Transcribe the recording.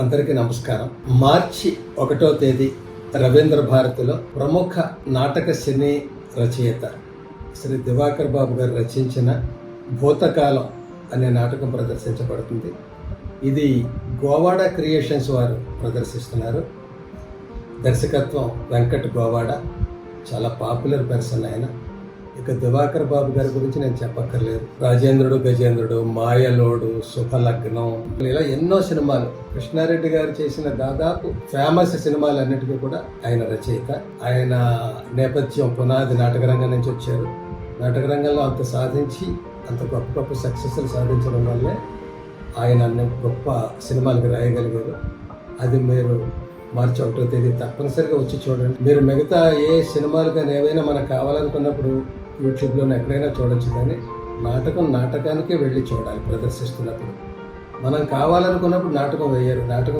అందరికీ నమస్కారం. మార్చి 1వ తేదీ రవీంద్ర భారతిలో ప్రముఖ నాటక సినీ రచయిత శ్రీ దివాకర్ బాబు గారు రచించిన భూతకాలం అనే నాటకం ప్రదర్శించబడుతుంది. ఇది గోవాడ క్రియేషన్స్ వారు ప్రదర్శిస్తున్నారు. దర్శకత్వం వెంకట్ గోవాడ. చాలా పాపులర్ పర్సన్ ఆయన. ఇక దివాకర్ బాబు గారి గురించి నేను చెప్పక్కర్లేదు. రాజేంద్రుడు, గజేంద్రుడు, మాయలోడు, శుభలగ్నం, ఇలా ఎన్నో సినిమాలు. కృష్ణారెడ్డి గారు చేసిన దాదాపు ఫేమస్ సినిమాలన్నిటికీ కూడా ఆయన రచయిత. ఆయన నేపథ్యం పునాది నాటకరంగం నుంచి వచ్చారు. నాటకరంగంలో అంత సాధించి అంత గొప్ప గొప్ప సక్సెస్లు సాధించడం వల్లే ఆయన అన్ని గొప్ప సినిమాలకు రాయగలిగారు. అది మీరు మార్చి 1వ తేదీ తప్పనిసరిగా వచ్చి చూడండి. మీరు మిగతా ఏ సినిమాలు కానీ ఏవైనా మనకు కావాలనుకున్నప్పుడు యూట్యూబ్లోనే ఎక్కడైనా చూడొచ్చు, కానీ నాటకానికే వెళ్ళి చూడాలి. ప్రదర్శిస్తున్నప్పుడు మనం కావాలనుకున్నప్పుడు నాటకం వేయరు. నాటకం